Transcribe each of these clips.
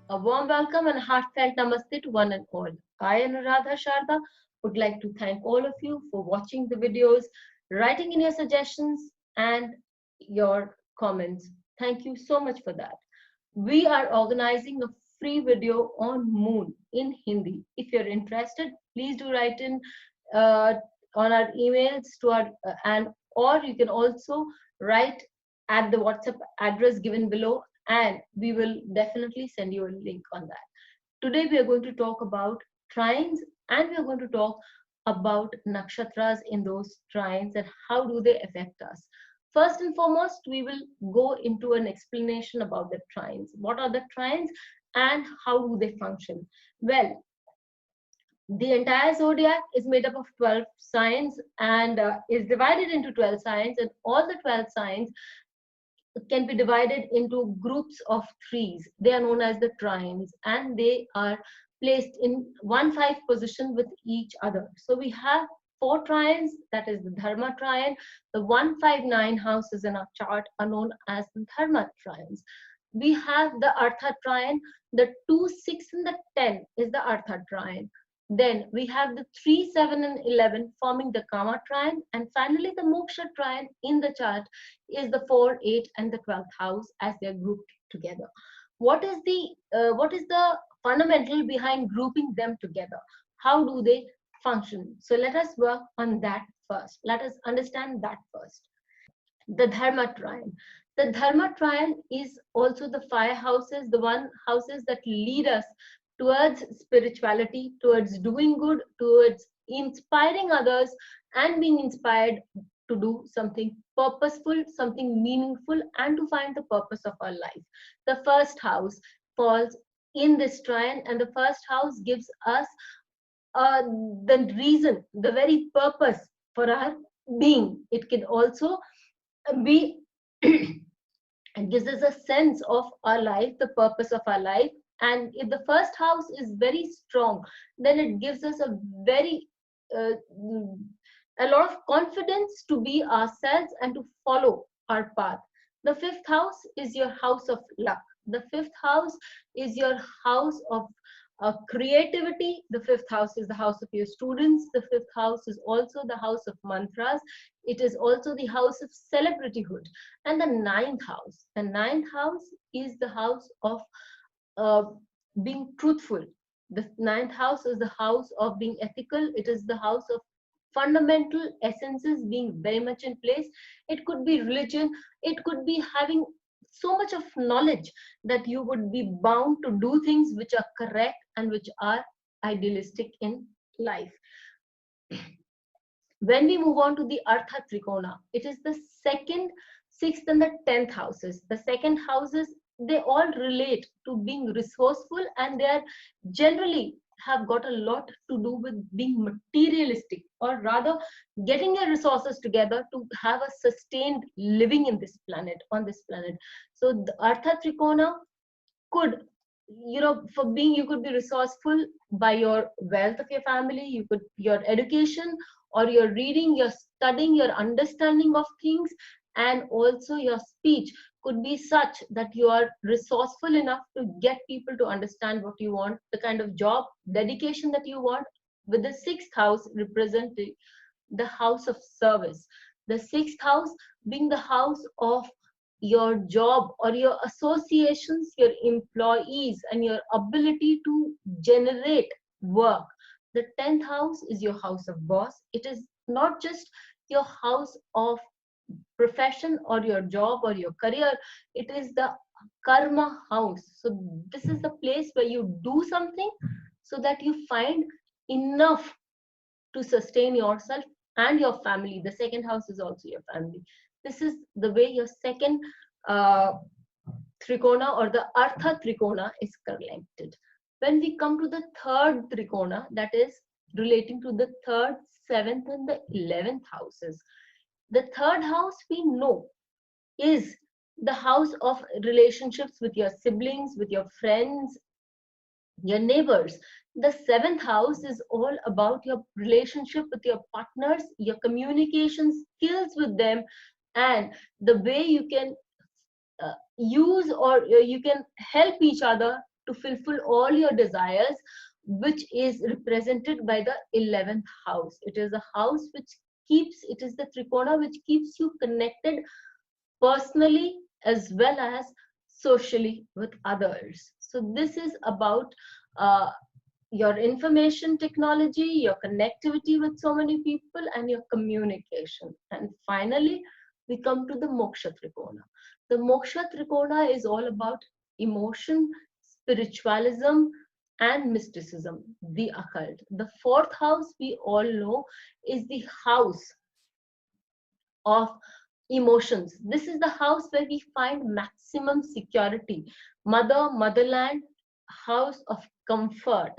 A warm welcome and heartfelt namaste to one and all. I, Anuradha Sharda, would like to thank all of you for watching the videos, writing in your suggestions, and your comments. Thank you so much for that. We are organizing a free video on moon in Hindi. If you're interested, please do write in uh, on our emails to our and or you can also write at the WhatsApp address given below, and we will definitely send you a link on that. Today we are going to talk about trines, and we are going to talk about nakshatras in those trines and how do they affect us. First and foremost, we will go into an explanation about the trines. What are the trines and how do they function? Well, the entire zodiac is made up of 12 signs and is divided into 12 signs, and all the 12 signs can be divided into groups of threes. They are known as the trines, and they are placed in 1-5 position with each other. So we have four trines, that is the Dharma trine. The 1-5-9 houses in our chart are known as the Dharma trines. We have the Artha trine, the 2, 6, and the 10 is the Artha trine. Then we have the 3, 7, and 11 forming the Kama trine, and finally the Moksha trine in the chart is the 4, 8, and the 12th house as they are grouped together. What is the fundamental behind grouping them together? How do they function? So let us work on that first. Let us understand that first. The Dharma trine. The Dharma trine is also the fire houses, the one houses that lead us towards spirituality, towards doing good, towards inspiring others, and being inspired to do something purposeful, something meaningful, and to find the purpose of our life. The first house falls in this trine, and the first house gives us the reason, the very purpose for our being. It can also be it gives us a sense of our life, the purpose of our life. And if the first house is very strong, then it gives us uh, a lot of confidence to be ourselves and to follow our path. The fifth house is your house of luck. The fifth house is your house of creativity. The fifth house is the house of your students. The fifth house is also the house of mantras. It is also the house of celebrityhood. And the ninth house is the house of uh, being truthful. The ninth house is the house of being ethical. It is the house of fundamental essences being very much in place. It could be religion. It could be having so much of knowledge that you would be bound to do things which are correct and which are idealistic in life. When we move on to the Artha Trikona, it is the second, sixth, and the 10th houses. The second houses, they all relate to being resourceful, and they are generally have got a lot to do with being materialistic, or rather getting your resources together to have a sustained living in this planet, on this planet. So the Artha Trikona could, for being, you could be resourceful by your wealth of your family, you could your education, or your reading, your studying, your understanding of things, and also your speech could be such that you are resourceful enough to get people to understand what you want, the kind of job dedication that you want, with the sixth house representing the house of service. The sixth house being the house of your job or your associations, your employees, and your ability to generate work. The 10th house is your house of boss. It is not just your house of profession or your job or your career, it is the karma house. So, this is the place where you do something so that you find enough to sustain yourself and your family. The second house is also your family. This is the way your second uh, trikona or the Artha Trikona is connected. When we come to the third Trikona, that is relating to the third, seventh, and the 11th houses. The third house we know is the house of relationships with your siblings, with your friends, your neighbors. The seventh house is all about your relationship with your partners, your communication skills with them, and the way you can use, or you can help each other to fulfill all your desires, which is represented by the 11th house. It is a house which it is the trikona which keeps you connected personally as well as socially with others. So this is about your information technology, your connectivity with so many people, and your communication. And finally, we come to the Moksha Trikona. The Moksha Trikona is all about emotion, spiritualism, and mysticism, the occult. The fourth house, we all know, is the house of emotions. This is the house where we find maximum security. Motherland, house of comfort.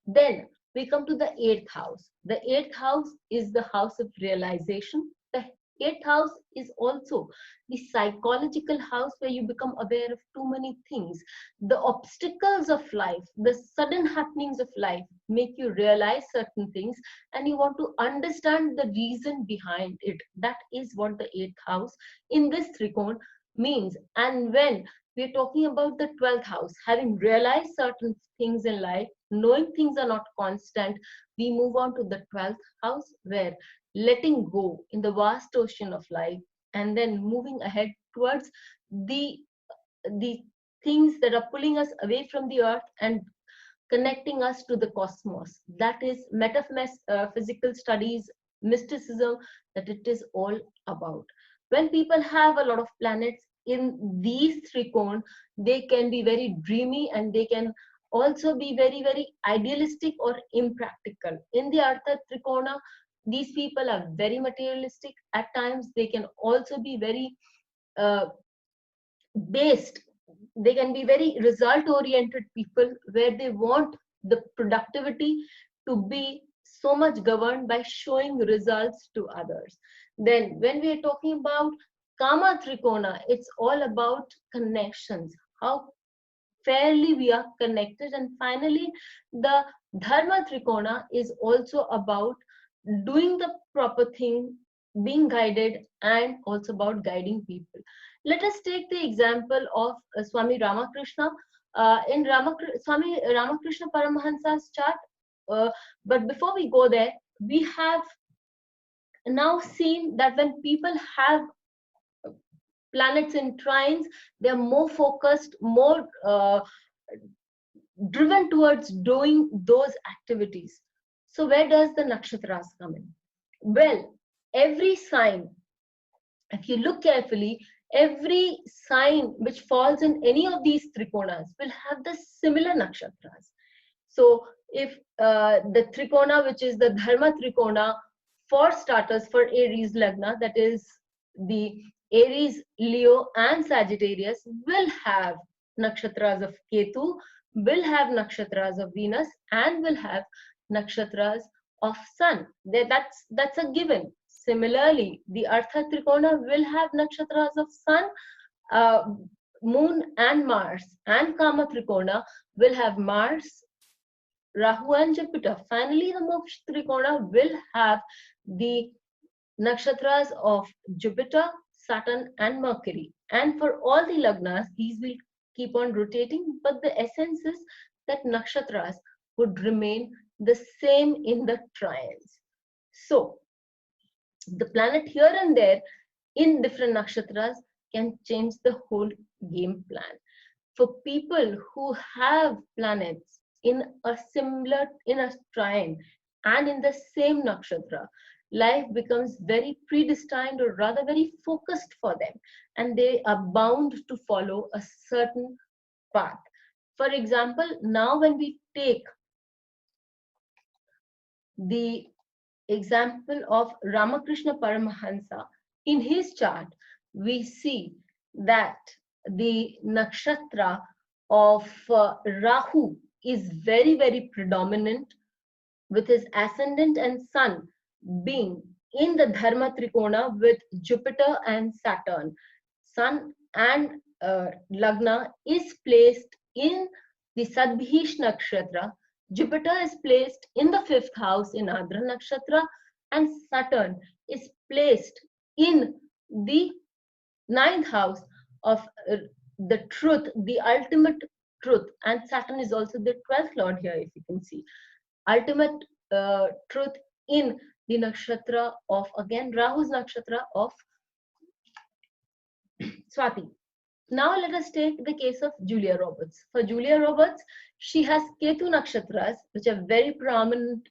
Then we come to the eighth house. The eighth house is the house of realization. The eighth house is also the psychological house where you become aware of too many things. The obstacles of life, the sudden happenings of life make you realize certain things, and you want to understand the reason behind it. That is what the eighth house in this trikon means. And when we're talking about the 12th house, having realized certain things in life, knowing things are not constant, we move on to the 12th house, where letting go in the vast ocean of life, and then moving ahead towards the the things that are pulling us away from the earth and connecting us to the cosmos. That is metaphysical studies, mysticism, that it is all about. When people have a lot of planets in these trikon, they can be very dreamy, and they can also be very, very idealistic or impractical. In the Artha Trikona, these people are very materialistic. At times, they can also be very uh, based. They can be very result oriented people, where they want the productivity to be so much governed by showing results to others. Then when we are talking about Kama Trikona, it's all about connections, how fairly we are connected. And finally, the Dharma Trikona is also about doing the proper thing, being guided, and also about guiding people. Let us take the example of Swami Ramakrishna. Swami Ramakrishna Paramahansa's chart. But before we go there, we have now seen that when people have planets in trines, they are more focused, more driven towards doing those activities. So where does the nakshatras come in? Well, every sign, if you look carefully, every sign which falls in any of these trikonas will have the similar nakshatras. So if the trikona, which is the Dharma Trikona, for starters, for Aries Lagna, that is the Aries, Leo, and Sagittarius, will have nakshatras of Ketu, will have nakshatras of Venus, and will have nakshatras of Sun. That's a given. Similarly, the Artha Trikona will have nakshatras of Sun, uh, Moon, and Mars, and Kama Trikona will have Mars, Rahu, and Jupiter. Finally, the Moksha Trikona will have the nakshatras of Jupiter, Saturn, and Mercury. And for all the lagnas, these will keep on rotating, but the essence is that nakshatras would remain the same in the triads. So, the planet here and there in different nakshatras can change the whole game plan. For people who have planets in a trine and in the same nakshatra, life becomes very predestined, or rather very focused for them, and they are bound to follow a certain path. For example, now when we take the example of Ramakrishna Paramahansa, in his chart, we see that the nakshatra of Rahu is very, very predominant, with his ascendant and sun being in the Dharma Trikona with Jupiter and Saturn. Sun and Lagna is placed in the Sadbhish Nakshatra. Jupiter is placed in the 5th house in Adra Nakshatra, and Saturn is placed in the 9th house of the truth, the ultimate truth, and Saturn is also the 12th lord here, if you can see. Ultimate truth in the nakshatra of, again, Rahu's nakshatra of Swati. Now let us take the case of Julia Roberts. For Julia Roberts, she has Ketu nakshatras, which are very prominent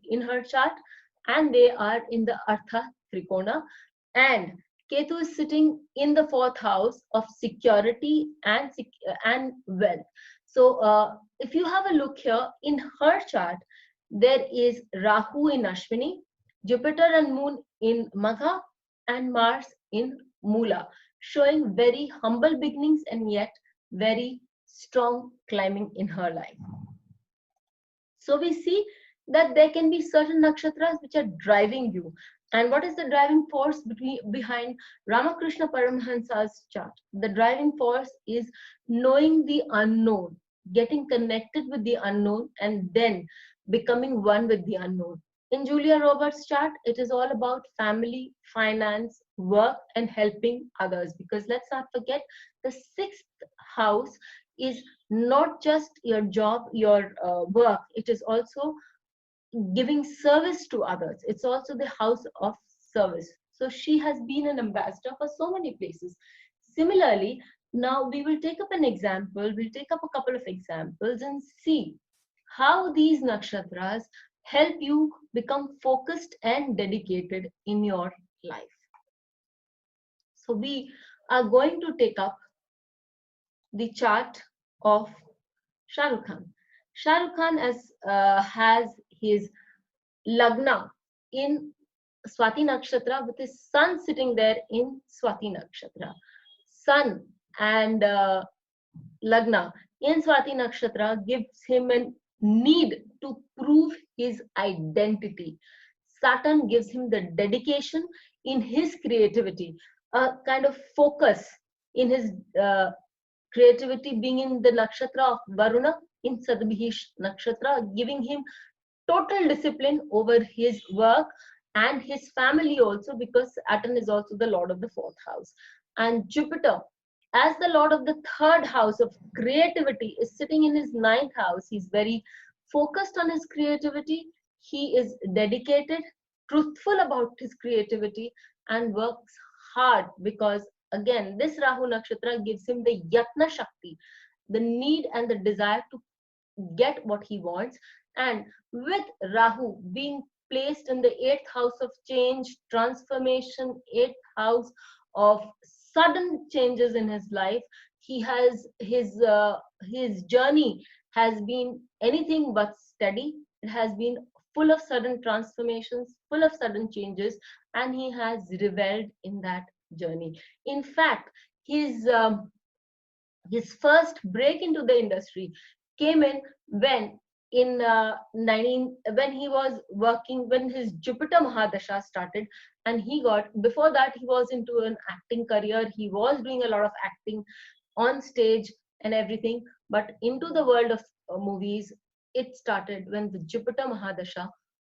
in her chart, and they are in the Artha Trikona. And Ketu is sitting in the 4th house of security and wealth. So if you have a look here, in her chart, there is Rahu in Ashwini, Jupiter and Moon in Magha, and Mars in Mula, showing very humble beginnings and yet very strong climbing in her life. So we see that there can be certain nakshatras which are driving you. And what is the driving force behind Ramakrishna Paramahansa's chart? The driving force is knowing the unknown, getting connected with the unknown, and then becoming one with the unknown. In Julia Roberts' chart, it is all about family, finance, work, and helping others. Because let's not forget, the 6th house is not just your job, your work. It is also giving service to others. It's also the house of service. So she has been an ambassador for so many places. Similarly, now we will take up an example. We'll take up a couple of examples and see how these nakshatras help you become focused and dedicated in your life. So we are going to take up the chart of Shah Rukh Khan. Shah Rukh Khan has his Lagna in Swati Nakshatra with his sun sitting there in Swati Nakshatra. Sun and Lagna in Swati Nakshatra gives him a need to prove his identity. Saturn gives him the dedication in his creativity, a kind of focus in his creativity, being in the nakshatra of Varuna in Sadbhish Nakshatra, giving him total discipline over his work and his family also, because Saturn is also the lord of the 4th house. And Jupiter, as the lord of the 3rd house of creativity, is sitting in his 9th house. He's very focused on his creativity. He is dedicated, truthful about his creativity, and works hard, because again, this Rahu Nakshatra gives him the Yatna Shakti, the need and the desire to get what he wants. And with Rahu being placed in the 8th house of change, transformation, 8th house of sudden changes in his life, he has his journey has been anything but steady. It has been full of sudden transformations, full of sudden changes, and he has reveled in that journey. In fact, his first break into the industry came in when when he was working, when his Jupiter Mahadasha started, and he got, before that he was into an acting career. He was doing a lot of acting on stage and everything, but into the world of movies, it started when the Jupiter Mahadasha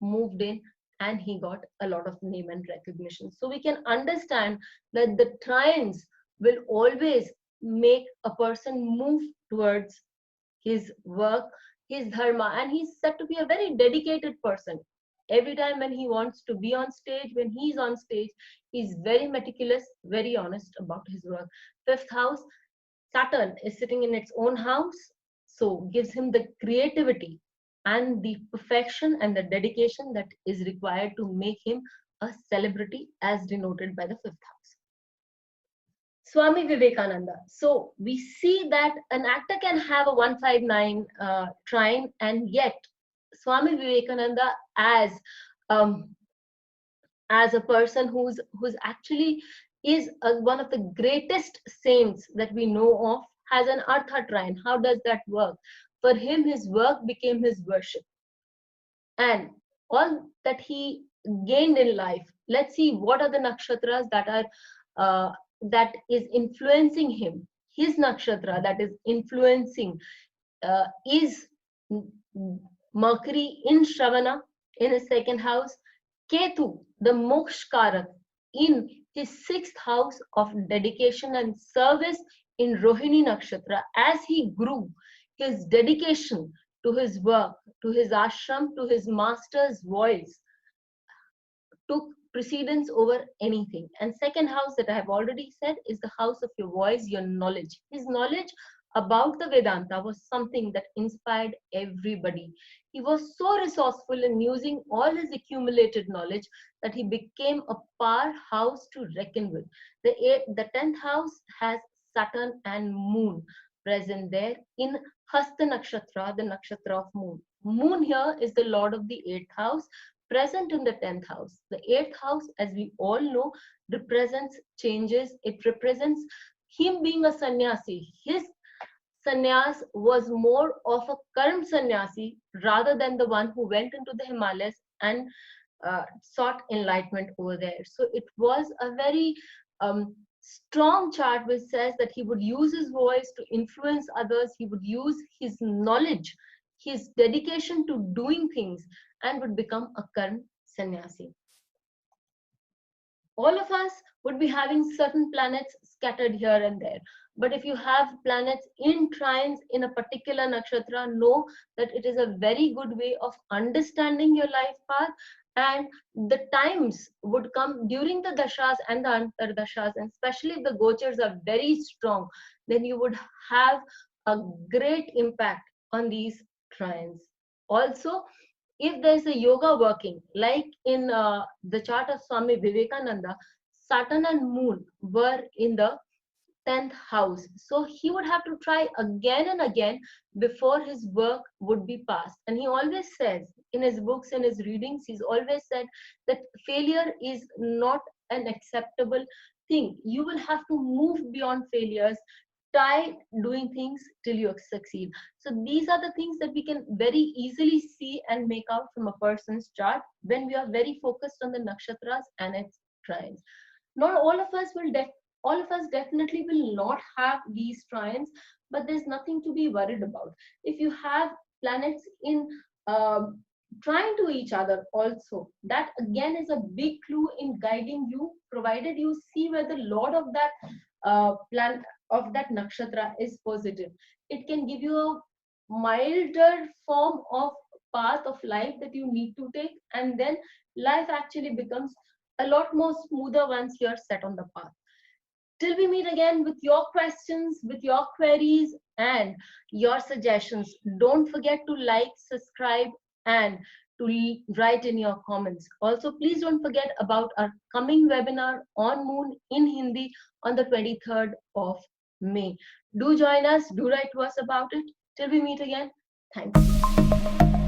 moved in, and he got a lot of name and recognition. So we can understand that the trines will always make a person move towards his work, his dharma, and he's said to be a very dedicated person. Every time when he wants to be on stage, when he's on stage, he's very meticulous, very honest about his work. 5th house, Saturn is sitting in its own house, so gives him the creativity and the perfection and the dedication that is required to make him a celebrity, as denoted by the 5th house. Swami Vivekananda. So we see that an actor can have a 159 trine, and yet Swami Vivekananda, as a person who's actually is one of the greatest saints that we know of, has an Artha trine. How does that work? For him, his work became his worship, and all that he gained in life. Let's see what are the nakshatras that is influencing him. His nakshatra that is influencing is Mercury in Shravana in his 2nd house, Ketu, the Mokshkarak, in his 6th house of dedication and service in Rohini Nakshatra, as he grew, his dedication to his work, to his ashram, to his master's voice took precedence over anything. And second house that I have already said is the house of your voice, your knowledge. His knowledge about the Vedanta was something that inspired everybody. He was so resourceful in using all his accumulated knowledge that he became a powerhouse to reckon with. The 10th house has Saturn and Moon present there in Hasta Nakshatra, the nakshatra of Moon. Moon here is the lord of the 8th house, present in the 10th house. The 8th house, as we all know, represents changes. It represents him being a sannyasi. His sannyas was more of a karm sannyasi rather than the one who went into the Himalayas and sought enlightenment over there. So it was a very strong chart which says that he would use his voice to influence others. He would use his knowledge, his dedication to doing things, and would become a karm sannyasi. All of us would be having certain planets scattered here and there. But if you have planets in trines in a particular nakshatra, know that it is a very good way of understanding your life path. And the times would come during the dashas and the antardashas, and especially if the gochars are very strong, then you would have a great impact on these trines. Also, if there's a yoga working, like in the chart of Swami Vivekananda, Saturn and Moon were in the 10th house. So he would have to try again and again before his work would be passed. And he always says in his books and his readings, he's always said that failure is not an acceptable thing. You will have to move beyond failures. Try doing things till you succeed. So these are the things that we can very easily see and make out from a person's chart when we are very focused on the nakshatras and its trines. Not all of us will all of us definitely will not have these trines, but there's nothing to be worried about. If you have planets in trine to each other also, that again is a big clue in guiding you, provided you see where the lord of that planet of that nakshatra is positive. It can give you a milder form of path of life that you need to take, and then life actually becomes a lot more smoother once you're set on the path. Till we meet again with your questions, with your queries, and your suggestions, don't forget to like, subscribe, and to write in your comments. Also, please don't forget about our coming webinar on Moon in Hindi on the 23rd of May. Do join us, do write to us about it. Till we meet again, thanks.